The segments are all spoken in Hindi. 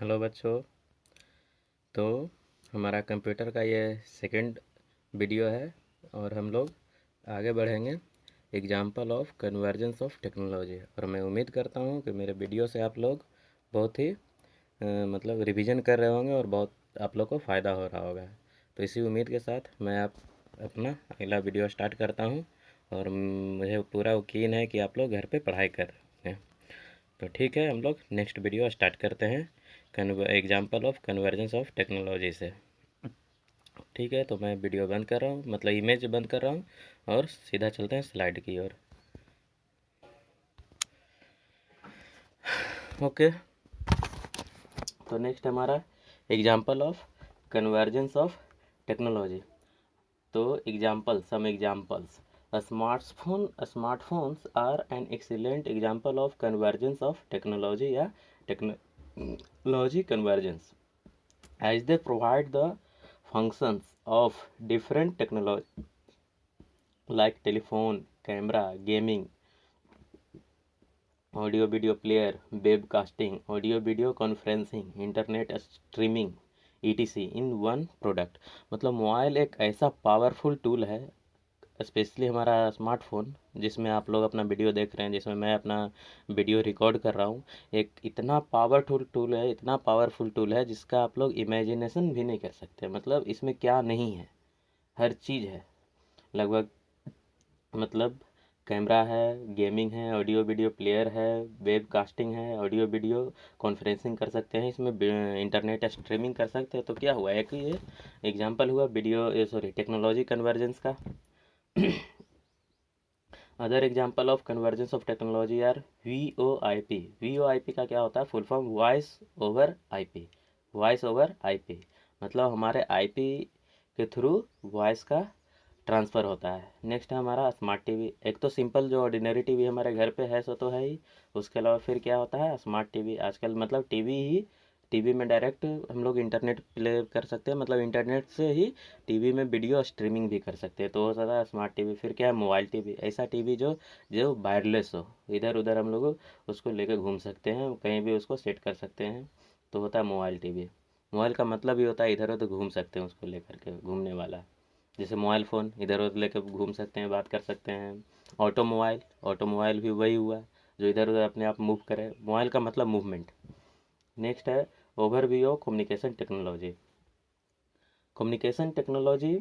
हेलो बच्चों। तो हमारा कंप्यूटर का ये सेकंड वीडियो है और हम लोग आगे बढ़ेंगे example of convergence of technology. और मैं उम्मीद करता हूँ कि मेरे वीडियो से आप लोग बहुत ही मतलब रिवीजन कर रहे होंगे और बहुत आप लोग को फ़ायदा हो रहा होगा। तो इसी उम्मीद के साथ मैं अपना अगला वीडियो स्टार्ट करता हूँ और मुझे पूरा यकीन है कि आप लोग घर पे पढ़ाई कर रहे हैं। तो ठीक है, हम लोग नेक्स्ट वीडियो स्टार्ट करते हैं example of convergence of technology से। ठीक है, तो मैं वीडियो बंद कर रहा हूँ, मतलब इमेज बंद कर रहा हूँ और सीधा चलते हैं स्लाइड की ओर। ओके, तो नेक्स्ट हमारा example of convergence of technology. तो some examples. Smartphones are an excellent example of convergence of technology या technology convergence, as they provide the functions of different technology like telephone, camera, gaming, audio video player, webcasting, audio video conferencing, internet streaming, etc. in one product। मतलब मोबाइल एक ऐसा पावरफुल टूल है, स्पेशली हमारा स्मार्टफोन जिसमें आप लोग अपना वीडियो देख रहे हैं, जिसमें मैं अपना वीडियो रिकॉर्ड कर रहा हूँ। एक इतना पावरफुल टूल है, इतना पावरफुल टूल है जिसका आप लोग इमेजिनेशन भी नहीं कर सकते। मतलब इसमें क्या नहीं है, हर चीज़ है लगभग। मतलब कैमरा है, गेमिंग है, ऑडियो वीडियो प्लेयर है, वेब कास्टिंग है, ऑडियो वीडियो कॉन्फ्रेंसिंग कर सकते हैं, इसमें इंटरनेट स्ट्रीमिंग कर सकते हैं। तो क्या हुआ, एक ही ये एग्जांपल हुआ वीडियो सॉरी टेक्नोलॉजी कन्वर्जेंस का। Other example of convergence of technology are VoIP। VoIP का क्या होता है, full form voice over IP. Voice over IP मतलब हमारे आईपी के थ्रू वॉइस का ट्रांसफ़र होता है। नेक्स्ट है हमारा स्मार्ट टीवी। एक तो सिंपल जो ऑर्डिनरी टीवी हमारे घर पे है सो तो है ही, उसके अलावा फिर क्या होता है स्मार्ट टीवी। आजकल मतलब टीवी में डायरेक्ट हम लोग इंटरनेट प्ले कर सकते हैं, मतलब इंटरनेट से ही टीवी में वीडियो स्ट्रीमिंग भी कर सकते हैं। तो हो सकता है स्मार्ट टीवी। फिर क्या है मोबाइल टीवी, ऐसा टीवी जो जो वायरलेस हो, इधर उधर हम लोग उसको लेकर घूम सकते हैं, कहीं भी उसको सेट कर सकते हैं। तो होता है मोबाइल टीवी। मोबाइल का मतलब ही होता है इधर उधर घूम सकते हैं, उसको लेकर के घूमने वाला। जैसे मोबाइल फ़ोन इधर उधर लेकर घूम सकते हैं, बात कर सकते हैं। ऑटोमोबाइल भी वही हुआ जो इधर उधर अपने आप मूव करे। मोबाइल का मतलब मूवमेंट। नेक्स्ट है overview of communication technology. Communication technology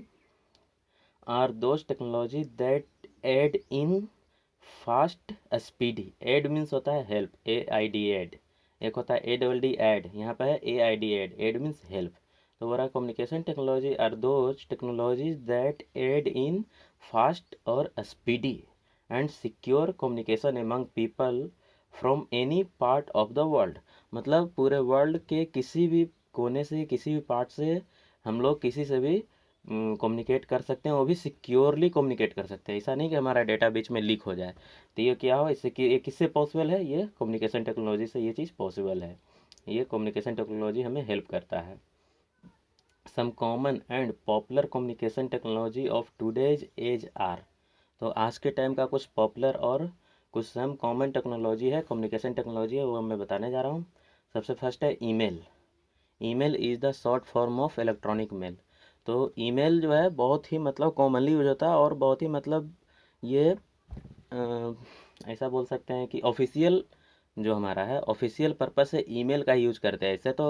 are those technology that aid in fast speedy. Aid means होता है हेल्प, AID एड। एक होता है ADD एड, यहाँ पे है AID aid. Aid means help. तो बोला communication technology are those technologies that aid in fast और speedy and secure communication among people from any part of the world. मतलब पूरे वर्ल्ड के किसी भी कोने से, किसी भी पार्ट से हम लोग किसी से भी कम्युनिकेट कर सकते हैं, वो भी सिक्योरली कम्युनिकेट कर सकते हैं। ऐसा नहीं कि हमारा डेटा बीच में लीक हो जाए। तो ये क्या हो, इससे कि ये किससे पॉसिबल है, ये कम्युनिकेशन टेक्नोलॉजी से ये चीज़ पॉसिबल है। ये कम्युनिकेशन टेक्नोलॉजी हमें हेल्प करता है। Some common and popular communication technology of today's age are. तो आज के टाइम का कुछ पॉपुलर और कुछ सम कॉमन टेक्नोलॉजी है, कम्युनिकेशन टेक्नोलॉजी है, वो मैं बताने जा रहा हूँ। सबसे फर्स्ट है email. Email is the short form of electronic mail. तो ईमेल जो है बहुत ही मतलब कॉमनली यूज होता है और बहुत ही मतलब ये ऐसा बोल सकते हैं कि ऑफिशियल जो हमारा है ऑफिशियल पर्पस से ईमेल का यूज करते हैं। ऐसे तो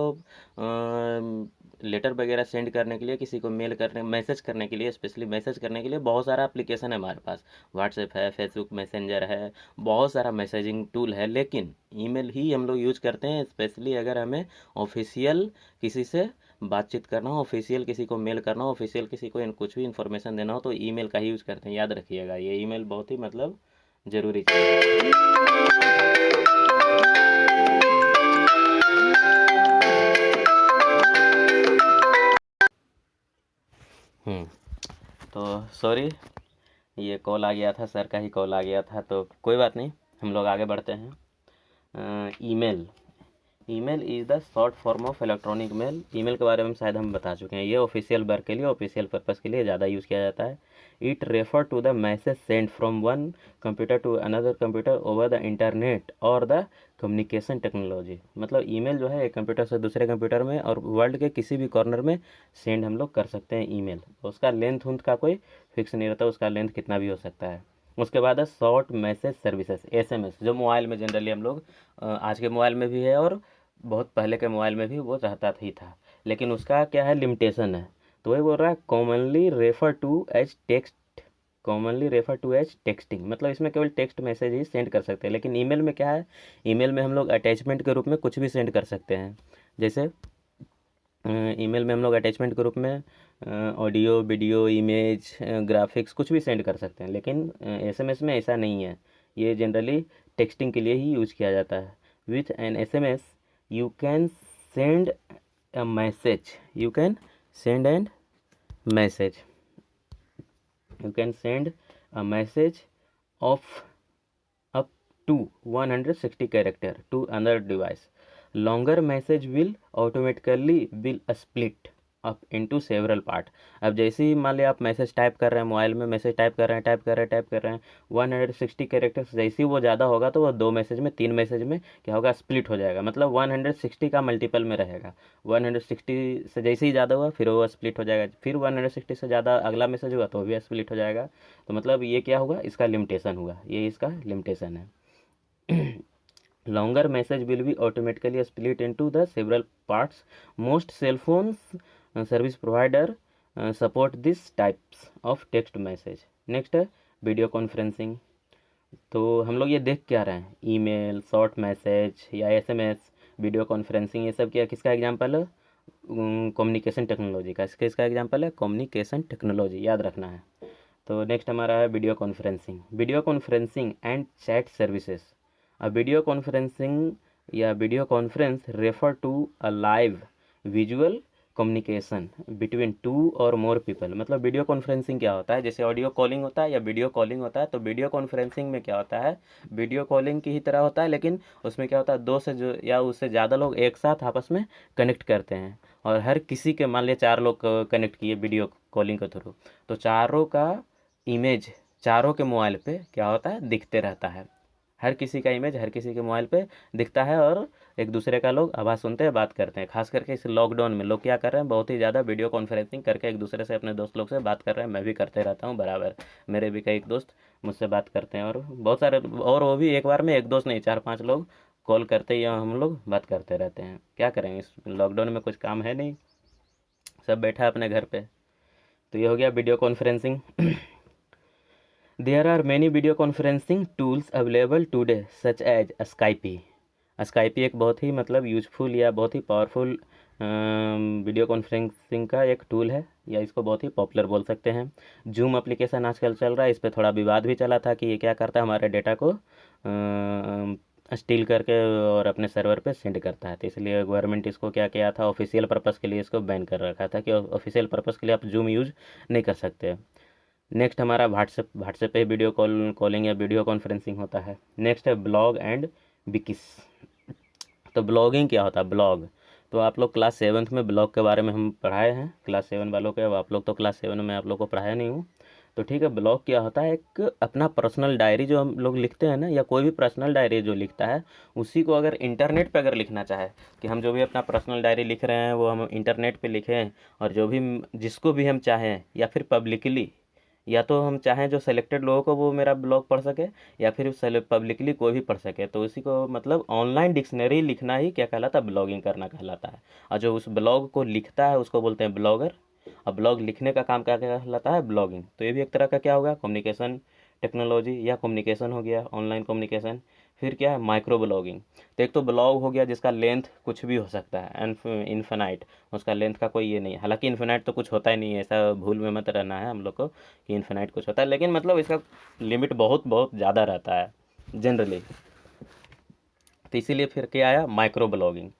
लेटर वगैरह सेंड करने के लिए, किसी को मेल करने, मैसेज करने के लिए, स्पेशली मैसेज करने के लिए बहुत सारा एप्लीकेशन है हमारे पास। व्हाट्सएप है, फेसबुक मैसेंजर है, बहुत सारा मैसेजिंग टूल है, लेकिन ईमेल ही हम लोग यूज करते हैं स्पेशली अगर हमें ऑफिशियल किसी से बातचीत करना हो, ऑफिशियल किसी को मेल करना हो, ऑफिशियल किसी को कुछ भी इन्फॉर्मेशन देना हो तो ईमेल का ही यूज़ करते हैं। याद रखिएगा, ये ईमेल बहुत ही मतलब ज़रूरी चीज़ है। तो सॉरी, ये कॉल आ गया था, सर का ही कॉल आ गया था, तो कोई बात नहीं, हम लोग आगे बढ़ते हैं। Email. Email is the short form of electronic mail. Email के बारे में शायद हम बता चुके हैं। ये ऑफिशियल वर्क के लिए, ऑफिशियल पर्पज़ के लिए ज़्यादा यूज़ किया जाता है। It refer to the message send from one computer to another computer over the internet और द कम्युनिकेशन टेक्नोलॉजी। मतलब ईमेल जो है एक कंप्यूटर से दूसरे कंप्यूटर में और वर्ल्ड के किसी भी कॉर्नर में सेंड हम लोग कर सकते हैं ईमेल। उसका लेंथ उंथ का कोई फिक्स नहीं रहता, उसका लेंथ कितना भी हो सकता है। उसके बाद है शॉर्ट मैसेज सर्विसेज, एसएमएस, जो मोबाइल में जनरली हम लोग आज के मोबाइल में भी है और बहुत पहले के मोबाइल में भी वो रहता ही था, लेकिन उसका क्या है, लिमिटेशन है। तो वही बोल रहा है commonly refer to as text, commonly refer to as texting. मतलब इसमें केवल टेक्स्ट मैसेज ही सेंड कर सकते हैं। लेकिन ईमेल में क्या है, ईमेल में हम लोग अटैचमेंट के रूप में कुछ भी सेंड कर सकते हैं। जैसे ईमेल में हम लोग अटैचमेंट के रूप में ऑडियो, वीडियो, इमेज, ग्राफिक्स कुछ भी सेंड कर सकते हैं। लेकिन एसएमएस में ऐसा नहीं है, ये जनरली टेक्सटिंग के लिए ही यूज़ किया जाता है। With an SMS you can send a message, you can send and message, you can send a message of up to 160 character to another device. Longer message will automatically will split up into several part. अब जैसे ही मान लिया आप मैसेज टाइप कर रहे हैं, मोबाइल में मैसेज टाइप कर रहे हैं, टाइप कर रहे हैं 160 कैरेक्टर्स, जैसे ही वो ज़्यादा होगा तो वो 2 मैसेज में, 3 मैसेज में क्या होगा, स्प्लिट हो जाएगा। मतलब 160 का मल्टीपल में रहेगा। 160 से जैसे ही ज़्यादा हुआ फिर वो स्प्लिट हो जाएगा, फिर 160 से ज़्यादा अगला मैसेज हुआ तो भी स्प्लिट हो जाएगा। तो मतलब ये क्या हुआ, इसका लिमिटेशन हुआ, ये इसका लिमिटेशन है। longer message will be automatically split into the several parts. Most cell phones service provider support these types of text message. Next है वीडियो कॉन्फ्रेंसिंग। तो हम लोग ये देख क्या रहे हैं, ईमेल, शॉर्ट मैसेज या एसएमएस, वीडियो कॉन्फ्रेंसिंग, ये सब क्या किसका एग्जांपल है, कम्युनिकेशन टेक्नोलॉजी का। इसका एग्जांपल है कम्युनिकेशन टेक्नोलॉजी, याद रखना है। तो नेक्स्ट हमारा है video conferencing. Video conferencing and chat services. A video conferencing या video conference refer to a live visual communication between 2 और मोर पीपल। मतलब वीडियो कॉन्फ्रेंसिंग क्या होता है, जैसे ऑडियो कॉलिंग होता है या वीडियो कॉलिंग होता है, तो वीडियो कॉन्फ्रेंसिंग में क्या होता है, वीडियो कॉलिंग की ही तरह होता है, लेकिन उसमें क्या होता है, 2 से जो या उससे ज़्यादा लोग एक साथ आपस में कनेक्ट करते हैं और हर किसी के, मान लिया 4 लोग कनेक्ट किए वीडियो कॉलिंग के थ्रू, तो चारों का इमेज चारों के मोबाइल पे क्या होता है, दिखते रहता है। हर किसी का इमेज हर किसी के मोबाइल पे दिखता है और एक दूसरे का लोग आवाज़ सुनते हैं, बात करते हैं। खास करके इस लॉकडाउन में लोग क्या कर रहे हैं, बहुत ही ज़्यादा वीडियो कॉन्फ्रेंसिंग करके एक दूसरे से, अपने दोस्त लोग से बात कर रहे हैं। मैं भी करते रहता हूँ बराबर, मेरे भी कई दोस्त मुझसे बात करते हैं और बहुत सारे, और वो भी एक बार में एक दोस्त नहीं, 4-5 लोग कॉल करते ही हम लोग बात करते रहते हैं। क्या करेंगे, इस लॉकडाउन में कुछ काम है नहीं, सब बैठा है अपने घर पे। तो ये हो गया video conferencing. There are many video conferencing tools available today such as Skype। स्काइपी एक बहुत ही मतलब यूजफुल या बहुत ही पावरफुल वीडियो कॉन्फ्रेंसिंग का एक टूल है, या इसको बहुत ही पॉपुलर बोल सकते हैं। जूम एप्लीकेशन आजकल चल रहा है, इस पर थोड़ा विवाद भी चला था कि ये क्या करता है, हमारे डेटा को स्टील करके और अपने सर्वर पे सेंड करता है। तो इसलिए गवर्नमेंट इसको क्या किया था, ऑफिशियल पर्पज़ के लिए इसको बैन कर रखा था कि ऑफिशियल पर्पज़ के लिए आप जूम यूज़ नहीं कर सकते। नेक्स्ट हमारा व्हाट्सएप पे वीडियो कॉलिंग या वीडियो कॉन्फ्रेंसिंग होता है। नेक्स्ट है ब्लॉग एंड विकिस। तो ब्लॉगिंग क्या होता है, ब्लॉग, तो आप लोग क्लास 7th में ब्लॉग के बारे में हम पढ़ाए हैं, क्लास 7 वालों के। अब आप लोग तो क्लास 7 में आप लोग को पढ़ाया नहीं हूँ, तो ठीक है। ब्लॉग क्या होता है, एक अपना पर्सनल डायरी जो हम लोग लिखते हैं ना, या कोई भी पर्सनल डायरी जो लिखता है, उसी को अगर इंटरनेट पे अगर लिखना चाहे, कि हम जो भी अपना पर्सनल डायरी लिख रहे हैं वो हम इंटरनेट पे लिखें, और जो भी जिसको भी हम चाहें, या फिर पब्लिकली, या तो हम चाहें जो सेलेक्टेड लोगों को वो मेरा ब्लॉग पढ़ सके, या फिर पब्लिकली कोई भी पढ़ सके, तो उसी को मतलब ऑनलाइन डिक्शनरी लिखना ही क्या कहलाता है, ब्लॉगिंग करना कहलाता है। और जो उस ब्लॉग को लिखता है उसको बोलते हैं ब्लॉगर। अब ब्लॉग लिखने का काम क्या कहलाता है, ब्लॉगिंग। तो ये भी एक तरह का क्या होगा, कम्युनिकेशन टेक्नोलॉजी या कम्युनिकेशन हो गया, ऑनलाइन कम्युनिकेशन। फिर क्या है, माइक्रो ब्लॉगिंग। तो एक तो ब्लॉग हो गया जिसका लेंथ कुछ भी हो सकता है, इन्फिनाइट, उसका लेंथ का कोई ये नहीं है। हालांकि इन्फिनाइट तो कुछ होता ही नहीं है, ऐसा भूल में मत रहना है हम लोग को कि इन्फिनाइट कुछ होता है, लेकिन मतलब इसका लिमिट बहुत बहुत ज़्यादा रहता है जनरली। तो इसीलिए फिर क्या आया, माइक्रो ब्लॉगिंग।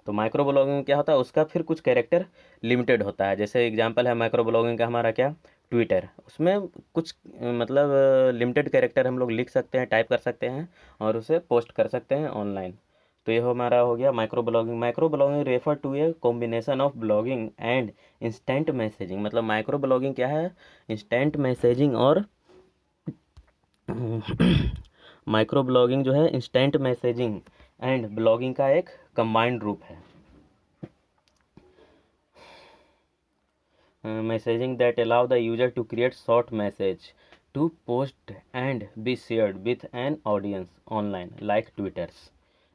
तो माइक्रो ब्लॉगिंग में क्या होता है, उसका फिर कुछ कैरेक्टर लिमिटेड होता है। जैसे एग्जांपल है माइक्रो ब्लॉगिंग का हमारा क्या, ट्विटर, उसमें कुछ मतलब लिमिटेड कैरेक्टर हम लोग लिख सकते हैं, टाइप कर सकते हैं और उसे पोस्ट कर सकते हैं ऑनलाइन। तो ये हमारा हो गया micro blogging. Micro blogging refer to a combination of blogging and instant messaging. मतलब माइक्रो ब्लॉगिंग क्या है, इंस्टेंट मैसेजिंग और माइक्रो ब्लॉगिंग जो है इंस्टेंट मैसेजिंग एंड ब्लॉगिंग का एक कंबाइंड रूप है। Messaging that allow the user to create short message to post and be shared with an audience online like Twitters.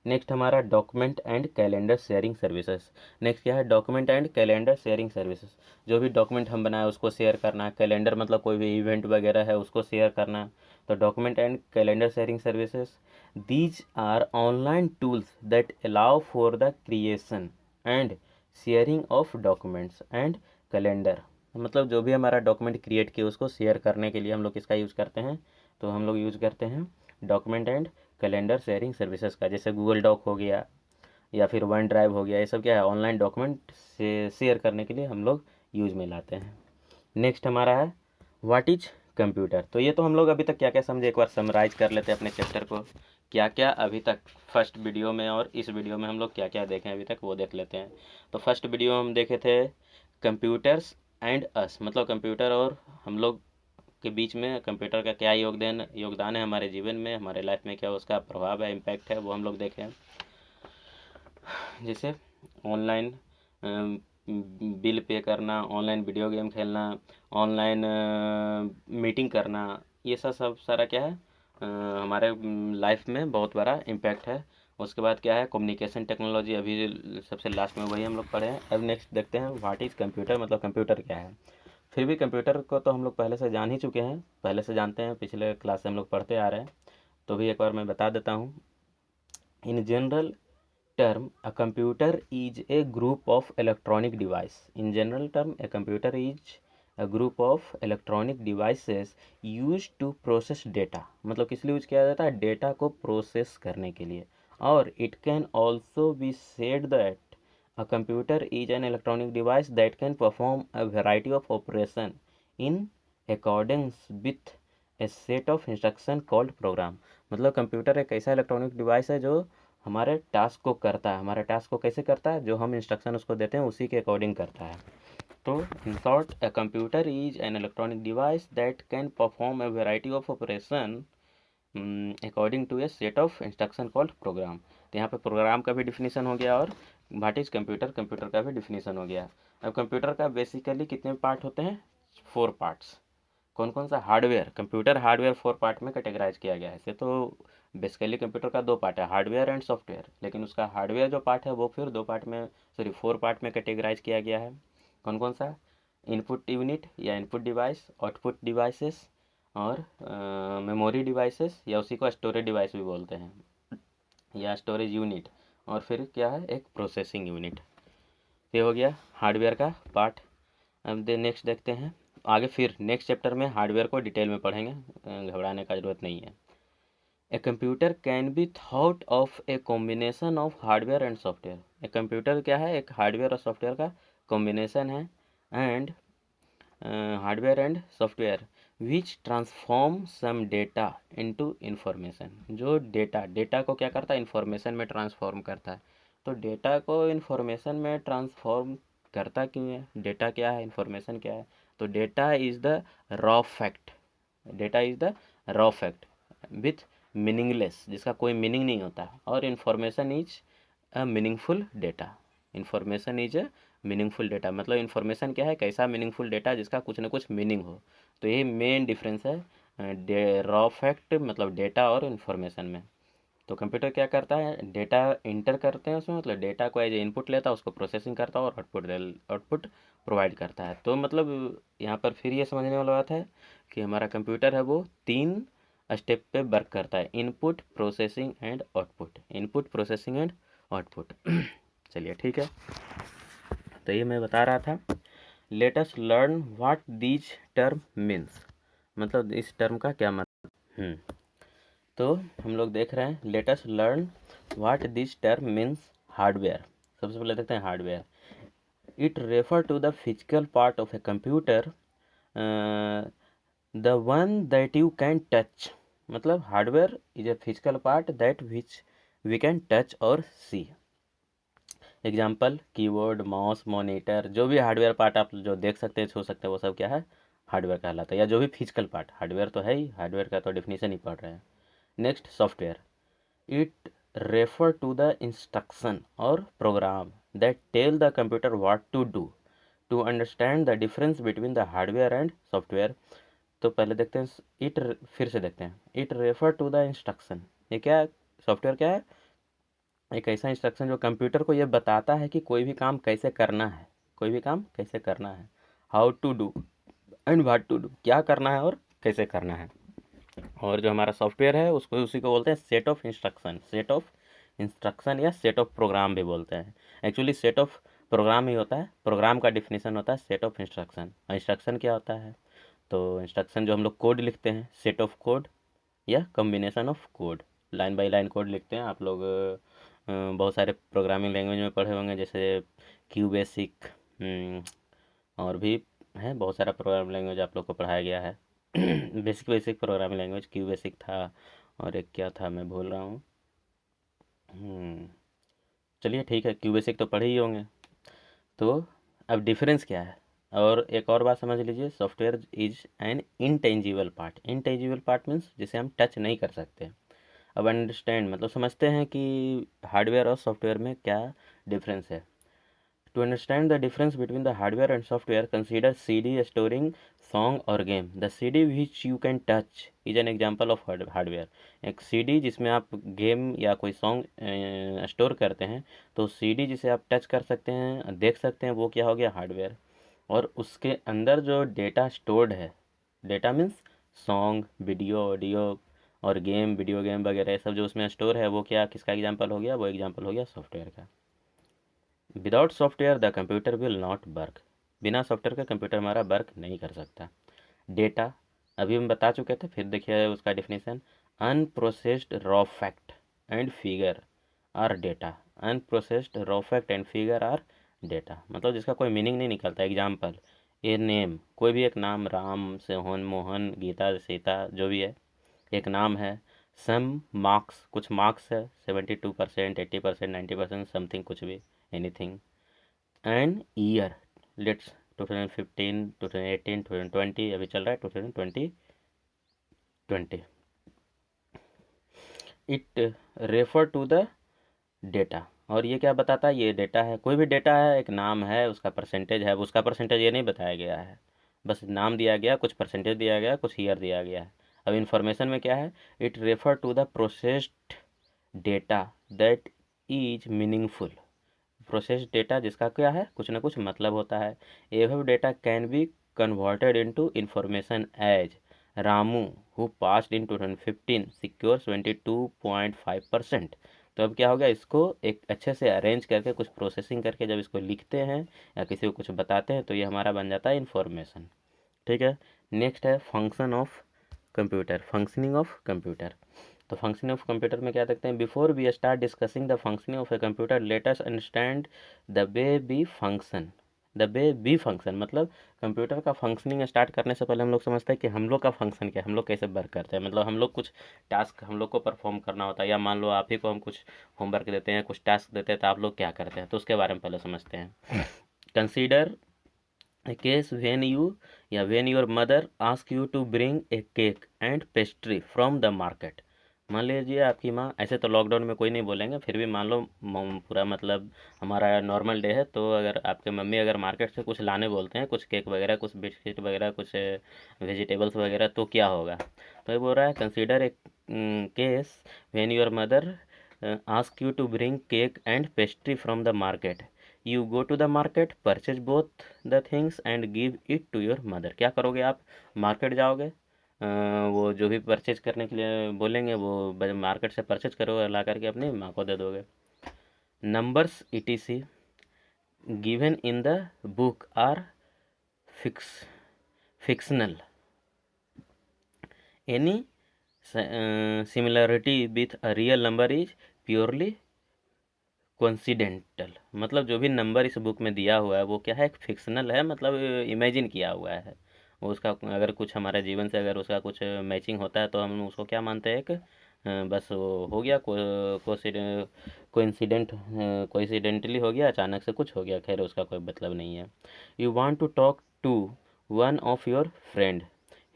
Next हमारा document and calendar sharing services. Next क्या है, document and calendar sharing services. जो भी डॉक्यूमेंट हम बनाए उसको शेयर करना, कैलेंडर मतलब कोई भी इवेंट वगैरह है उसको शेयर करना। तो document and calendar sharing services, these are online tools that allow for the creation and sharing of documents and calendar. मतलब जो भी हमारा डॉक्यूमेंट क्रिएट किया उसको शेयर करने के लिए हम लोग किसका यूज़ करते हैं, तो हम लोग यूज़ करते हैं document and calendar sharing services का। जैसे गूगल डॉक हो गया या फिर वन ड्राइव हो गया, ये सब क्या है, ऑनलाइन डॉक्यूमेंट से शेयर करने के लिए हम लोग यूज़ में लाते हैं। नेक्स्ट हमारा है व्हाट इज कंप्यूटर। तो ये तो हम लोग अभी तक क्या क्या समझे, एक बार समराइज कर लेते हैं अपने चैप्टर को। क्या क्या अभी तक फर्स्ट वीडियो में और इस वीडियो में हम लोग क्या क्या देखें अभी तक, वो देख लेते हैं। तो फर्स्ट वीडियो हम देखे थे कंप्यूटर्स एंड अस, मतलब कंप्यूटर और हम लोग के बीच में कंप्यूटर का क्या योगदान है हमारे जीवन में, हमारे लाइफ में क्या उसका प्रभाव है, इम्पैक्ट है, वो हम लोग देखें। जैसे ऑनलाइन बिल पे करना, ऑनलाइन वीडियो गेम खेलना, ऑनलाइन मीटिंग करना, ये सब सारा क्या है हमारे लाइफ में बहुत बड़ा इम्पैक्ट है। उसके बाद क्या है कम्युनिकेशन टेक्नोलॉजी, अभी सबसे लास्ट में वही हम लोग पढ़े हैं। अब नेक्स्ट देखते हैं व्हाट इज़ कंप्यूटर, मतलब कंप्यूटर क्या है। फिर भी कंप्यूटर को तो हम लोग पहले से जान ही चुके हैं, पहले से जानते हैं, पिछले क्लास से हम लोग पढ़ते आ रहे हैं, तो भी एक बार मैं बता देता हूँ। In general term, a computer is a group of electronic device. In general term, a computer is a group of electronic devices used to process data. मतलब किस लिए यूज किया जाता है, डेटा को प्रोसेस करने के लिए। और it can also be said that a computer is an electronic device that can perform a variety of operation in accordance with a set of instruction called program। मतलब कंप्यूटर एक ऐसा इलेक्ट्रॉनिक डिवाइस है जो हमारे टास्क को करता है। हमारे टास्क को कैसे करता है, जो हम इंस्ट्रक्शन उसको देते हैं उसी के अकॉर्डिंग करता है। तो in short, a computer is an electronic device that can perform a variety of operation according to a set of instruction called program. तो यहाँ पे प्रोग्राम का भी डिफिनीसन हो गया और व्हाट इज कंप्यूटर, कंप्यूटर का भी डिफिनीसन हो गया। अब कंप्यूटर का बेसिकली कितने पार्ट होते हैं, 4 पार्ट्स। कौन कौन सा, हार्डवेयर, कंप्यूटर हार्डवेयर 4 पार्ट में कैटेगराइज किया गया है। इसे तो बेसिकली कंप्यूटर का 2 पार्ट है, हार्डवेयर एंड सॉफ्टवेयर, लेकिन उसका हार्डवेयर जो पार्ट है वो फिर 2 पार्ट में, सॉरी 4 पार्ट में कैटेगराइज किया गया है। कौन कौन सा, इनपुट यूनिट या इनपुट डिवाइस, आउटपुट डिवाइसेस और मेमोरी डिवाइसेस, या उसी को स्टोरेज डिवाइस भी बोलते हैं, या स्टोरेज यूनिट। और फिर क्या है, एक प्रोसेसिंग यूनिट। ये हो गया हार्डवेयर का पार्ट। अब नेक्स्ट देखते हैं आगे, फिर नेक्स्ट चैप्टर में हार्डवेयर को डिटेल में पढ़ेंगे, घबराने का जरूरत नहीं है। A computer can be thought of a combination of hardware and software. A computer क्या है, एक हार्डवेयर और सॉफ्टवेयर का कॉम्बिनेशन है, and hardware and software which transform some data into information. जो डेटा को क्या करता है, इंफॉर्मेशन में ट्रांसफॉर्म करता है। तो डेटा को इंफॉर्मेशन में ट्रांसफॉर्म करता क्यों है, डेटा क्या है, इंफॉर्मेशन क्या है, तो data is the raw fact, data is the raw fact with meaningless, जिसका कोई मीनिंग नहीं होता, और information is a meaningful data. Information is a meaningful data, मतलब इन्फॉर्मेशन क्या है, कैसा मीनिंगफुल डेटा जिसका कुछ ना कुछ मीनिंग हो। तो ये मेन डिफरेंस है रॉ फैक्ट मतलब डेटा और इन्फॉर्मेशन में। तो कंप्यूटर क्या करता है, डेटा इंटर करते हैं उसमें, मतलब डेटा को एज ए इनपुट लेता है, उसको प्रोसेसिंग करता है और आउटपुट प्रोवाइड करता है। तो मतलब यहाँ पर फिर ये समझने वाला बात है कि हमारा कंप्यूटर है वो 3 स्टेप पे वर्क करता है, input, processing and output, input, processing and output. चलिए ठीक है, तो ये मैं बता रहा था। Late us learn what these term means, मतलब इस टर्म का क्या मतलब। तो हम लोग देख रहे हैं, let us learn what this term means. Hardware, सबसे पहले देखते हैं hardware. It refer to the physical part of a computer, the one that you can touch. मतलब hardware is a physical part that which we can touch और see. Example keyboard, mouse, monitor, जो भी हार्डवेयर पार्ट आप जो देख सकते हैं, छू सकते हैं, वो सब क्या है, हार्डवेयर कहलाता है। या जो भी फिजिकल पार्ट, हार्डवेयर तो है ही, हार्डवेयर का तो डेफिनेशन ही पढ़ रहे हैं। Next software, it refer to the instruction और program that tell the computer what to do. To understand the difference between the hardware and software. तो पहले देखते हैं इट, फिर से देखते हैं, it refer to the instruction, ये क्या है, सॉफ्टवेयर क्या है, एक ऐसा इंस्ट्रक्शन जो कंप्यूटर को ये बताता है कि कोई भी काम कैसे करना है, कोई भी काम कैसे करना है, how to do and what to do, क्या करना है और कैसे करना है। और जो हमारा सॉफ्टवेयर है उसको, उसी को बोलते हैं set of instruction, set of instruction या सेट ऑफ प्रोग्राम भी बोलते हैं। एक्चुअली सेट ऑफ प्रोग्राम ही होता है, प्रोग्राम का डिफिनेशन होता है सेट ऑफ इंस्ट्रक्शन। इंस्ट्रक्शन क्या होता है, तो इंस्ट्रक्शन जो हम लोग कोड लिखते हैं, सेट ऑफ कोड या combination of code, line by line code लिखते हैं। आप लोग बहुत सारे प्रोग्रामिंग लैंग्वेज में पढ़े होंगे, जैसे क्यू बेसिक, और भी है बहुत सारा प्रोग्रामिंग लैंग्वेज आप लोग को पढ़ाया गया है। Basic basic programming language Q basic था, और एक क्या था मैं भूल रहा हूँ। चलिए ठीक है, क्यू बेसिक तो पढ़े ही होंगे। तो अब डिफरेंस क्या है, और एक और बात समझ लीजिए, software is an intangible part. Intangible part means जिसे हम टच नहीं कर सकते। अब अंडरस्टैंड मतलब समझते हैं कि हार्डवेयर और सॉफ्टवेयर में क्या डिफरेंस है। To understand the difference between the hardware and software, consider CD storing song or game. The CD which you can touch is an example of hardware. एक CD जिसमें आप गेम या कोई सॉन्ग स्टोर करते हैं, तो CD जिसे आप टच कर सकते हैं, देख सकते हैं, वो क्या हो गया, हार्डवेयर। और उसके अंदर जो डेटा स्टोर्ड है, data means song, video, audio और गेम, वीडियो गेम वगैरह सब जो उसमें स्टोर है, वो क्या, किसका एग्जाम्पल हो गया, वो एग्जाम्पल हो गया सॉफ्टवेयर का। Without software the computer will not work. बिना सॉफ्टवेयर के कंप्यूटर हमारा वर्क नहीं कर सकता। डेटा अभी हम बता चुके थे, फिर देखिए उसका definition, unprocessed raw fact and figure are data. Unprocessed raw fact and figure are data, मतलब जिसका कोई मीनिंग नहीं निकलता। एग्जाम्पल, ए नेम, कोई भी एक नाम, राम, सोहन, मोहन, गीता, सीता, जो भी है, एक नाम है। सम मार्क्स, कुछ मार्क्स है, 72%, 80%, 90%, समथिंग, कुछ भी, एनीथिंग। एंड ईयर, लेट्स 2015, 2018, 2020, अभी चल रहा है 2020। It refer to the data, और ये क्या बताता है, ये डेटा है, कोई भी डेटा है, एक नाम है, उसका परसेंटेज है, उसका परसेंटेज ये नहीं बताया गया है, बस नाम दिया गया, कुछ परसेंटेज दिया गया, कुछ ईयर दिया गया है। अब इन्फॉर्मेशन में क्या है, it refer to the processed data that is meaningful. Processed data जिसका क्या है, कुछ ना कुछ मतलब होता है। एवं data can be converted into information as Ramu who passed in 2015 secure 22.5%। तो अब क्या हो गया, इसको एक अच्छे से अरेंज करके, कुछ प्रोसेसिंग करके जब इसको लिखते हैं या किसी को कुछ बताते हैं, तो ये हमारा बन जाता है इन्फॉर्मेशन। ठीक है। नेक्स्ट है function of computer, functioning of computer. तो फंक्शनिंग ऑफ कंप्यूटर में क्या देखते हैं, before we start discussing the functioning of a computer let us understand the way we function. The way we function मतलब कंप्यूटर का फंक्शनिंग स्टार्ट करने से पहले हम लोग समझते हैं कि हम लोग का फंक्शन क्या है, हम लोग कैसे वर्क करते हैं। मतलब हम लोग कुछ टास्क हम लोग को परफॉर्म करना होता है, या मान लो आप ही को हम कुछ होमवर्क देते हैं, कुछ टास्क देते हैं, तो आप लोग क्या करते हैं, तो उसके बारे में पहले समझते हैं। Consider a case when you या when your mother ask you to bring a cake and pastry from the market। मान लीजिए आपकी माँ, ऐसे तो लॉकडाउन में कोई नहीं बोलेंगे, फिर भी मान लो पूरा मतलब हमारा नॉर्मल डे है, तो अगर आपके मम्मी अगर मार्केट से कुछ लाने बोलते हैं, कुछ केक वगैरह, कुछ बिस्किट वगैरह, कुछ वेजिटेबल्स वगैरह, तो क्या होगा, तो ये बोल रहा है consider a case when your mother ask you to bring cake and pastry from the market. You go to the market, purchase both the things and give it to your mother. क्या करोगे आप, मार्केट जाओगे, वो जो भी परचेज करने के लिए बोलेंगे वो मार्केट से परचेज करोगे, ला करके अपनी माँ को दे दोगे। Numbers etc given in the book are fictional। Any similarity with a real number is purely coincidental. मतलब जो भी नंबर इस बुक में दिया हुआ है वो क्या है, एक फिक्शनल है, मतलब इमेजिन किया हुआ है। वो उसका अगर कुछ हमारे जीवन से अगर उसका कुछ मैचिंग होता है तो हम उसको क्या मानते हैं, एक बस वो हो गया, कोइंसिडेंटली हो गया, अचानक से कुछ हो गया, खैर उसका कोई मतलब नहीं है। You want to talk to one of your friend,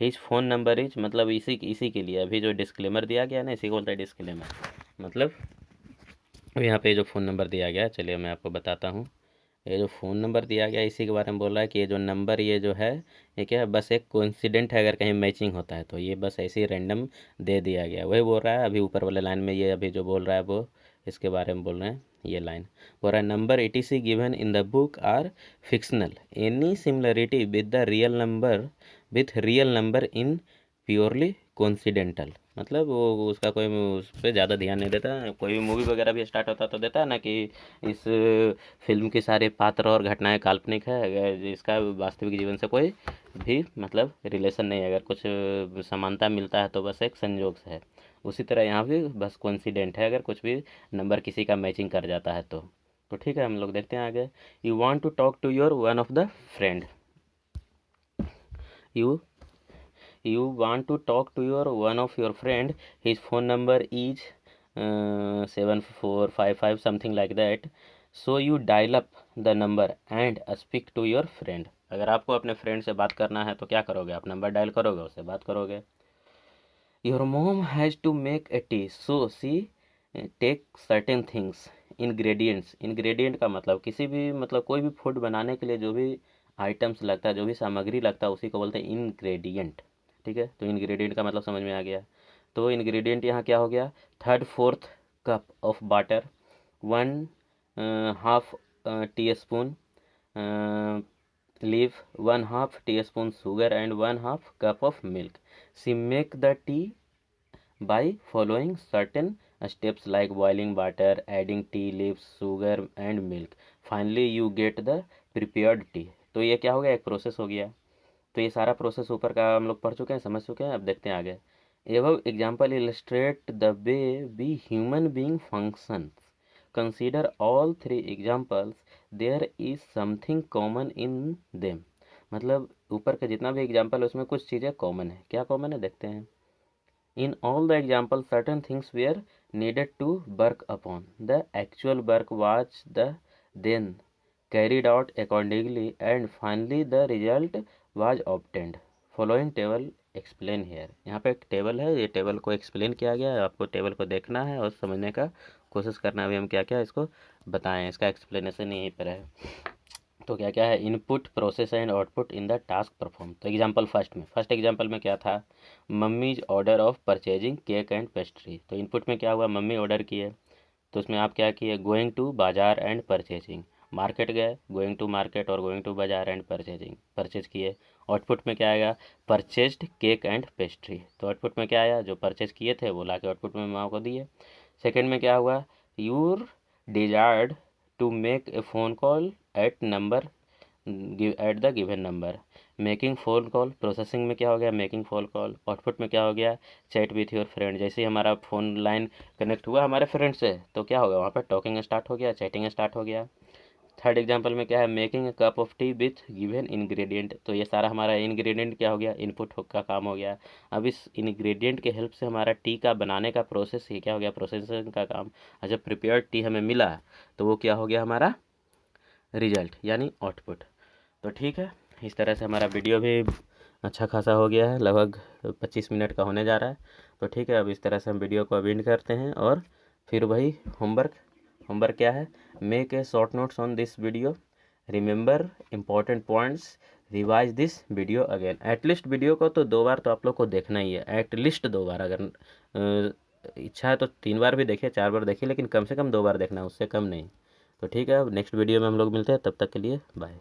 his phone number is, मतलब इसी के लिए अभी जो डिस्क्लेमर दिया गया ना, इसी को बोलता है डिस्क्लेमर। मतलब यहाँ पे जो फ़ोन नंबर दिया गया है, चलिए मैं आपको बताता हूँ। ये जो फ़ोन नंबर दिया गया है इसी के बारे में बोल रहा है कि ये जो नंबर, ये जो है ये क्या है, बस एक कोइंसिडेंट है, अगर कहीं मैचिंग होता है तो ये बस ऐसे ही रैंडम दे दिया गया है। वही बोल रहा है अभी ऊपर वाले लाइन में, ये अभी जो बोल रहा है वो इसके बारे में बोल रहे हैं। ये लाइन बोल रहा है, number etc given in the book are fictional, any similarity with real number in purely coincidental. मतलब वो उसका कोई उस पर ज़्यादा ध्यान नहीं देता। कोई भी मूवी वगैरह भी स्टार्ट होता तो देता है ना कि इस फिल्म के सारे पात्र और घटनाएं काल्पनिक है, अगर इसका वास्तविक जीवन से कोई भी मतलब रिलेशन नहीं है, अगर कुछ समानता मिलता है तो बस एक संयोग से है। उसी तरह यहाँ भी बस कोइंसिडेंट है, अगर कुछ भी नंबर किसी का मैचिंग कर जाता है तो ठीक है, हम लोग देखते हैं आगे। You want to talk to your one of the friend, you you want to talk to your one of your friend, his phone number is 7455 something like that, so you dial up the number and speak to your friend। अगर आपको अपने फ्रेंड से बात करना है तो क्या करोगे, आप नंबर डायल करोगे, उससे बात करोगे। Your mom has to make a tea so see take certain things, ingredient का मतलब किसी भी, मतलब कोई भी फूड बनाने के लिए जो भी आइटम्स लगता है, जो भी सामग्री लगता है, उसी को बोलते हैं इंग्रेडिएंट। ठीक है, तो इंग्रेडिएंट का मतलब समझ में आ गया। तो इंग्रेडिएंट यहाँ क्या हो गया, 3/4 cup of water, 1/2 teaspoon leaf, 1/2 teaspoon sugar and 1/2 cup of milk। She make the tea by following certain steps like boiling water, adding tea leaves, sugar and milk। Finally you get the prepared tea। तो ये क्या हो गया, एक प्रोसेस हो गया। तो ये सारा प्रोसेस ऊपर का हम लोग पढ़ चुके हैं, समझ चुके हैं। अब देखते हैं आगे। Above example illustrate the way be human being functions, consider all 3 examples, there is something common in them. मतलब ऊपर का जितना भी एग्जाम्पल है उसमें कुछ चीज़ें कॉमन है। क्या कॉमन है देखते हैं। In all the examples, certain things were needed to work upon. The actual work was then carried out accordingly, and finally the result was obtained। Following table explain here। यहाँ पे एक टेबल है, ये टेबल को एक्सप्लेन किया गया है। आपको टेबल को देखना है और समझने का कोशिश करना है, अभी हम क्या क्या इसको बताएं, इसका एक्सप्लेनेशन यहीं पर है। तो क्या क्या है, input, process and output in the task perform. तो एग्जांपल फर्स्ट एग्जांपल में क्या था, mummies order of purchasing cake and pastry. तो इनपुट में क्या हुआ, मम्मी ऑर्डर किए, तो उसमें आप क्या किए, गोइंग टू बाजार एंड परचेजिंग, मार्केट गए, गोइंग टू मार्केट और गोइंग टू बाजार एंड परचेजिंग, परचेज किए। आउटपुट में क्या आएगा, परचेज्ड केक एंड पेस्ट्री। तो आउटपुट में क्या आया, जो परचेज किए थे वो ला के आउटपुट में माँ को दिए। सेकेंड में क्या हुआ, you're desired to make a phone call at the given number, making phone call. Processing में क्या हो गया, मेकिंग फ़ोन कॉल। आउटपुट में क्या हो गया, चैट विथ योर फ्रेंड। जैसे ही हमारा फ़ोन लाइन कनेक्ट हुआ हमारे फ्रेंड से तो क्या होगा, वहाँ पर टॉकिंग स्टार्ट हो गया, चैटिंग स्टार्ट हो गया। थर्ड एग्जांपल में क्या है, making a cup of T with given ingredient. तो ये सारा हमारा इंग्रेडिएंट क्या हो गया, इनपुट का काम हो गया। अब इस इंग्रेडिएंट के हेल्प से हमारा टी का बनाने का प्रोसेस, ये क्या हो गया, प्रोसेसिंग का काम। और जब प्रिपेयर्ड टी हमें मिला तो वो क्या हो गया, हमारा रिजल्ट यानी आउटपुट। तो ठीक है, इस तरह से हमारा वीडियो भी अच्छा खासा हो गया है, लगभग 25 मिनट का होने जा रहा है। तो ठीक है, अब इस तरह से हम वीडियो को अब एंड करते हैं। और फिर वही होमवर्क क्या है, make a short notes on this video, remember important points, revise this video again. At least video को तो 2 बार तो आप लोग को देखना ही है, एटलीस्ट 2 बार। अगर इच्छा है तो 3 बार भी देखिए, 4 बार देखिए, लेकिन कम से कम 2 बार देखना, उससे कम नहीं। तो ठीक है, अब नेक्स्ट वीडियो में हम लोग मिलते हैं, तब तक के लिए बाय।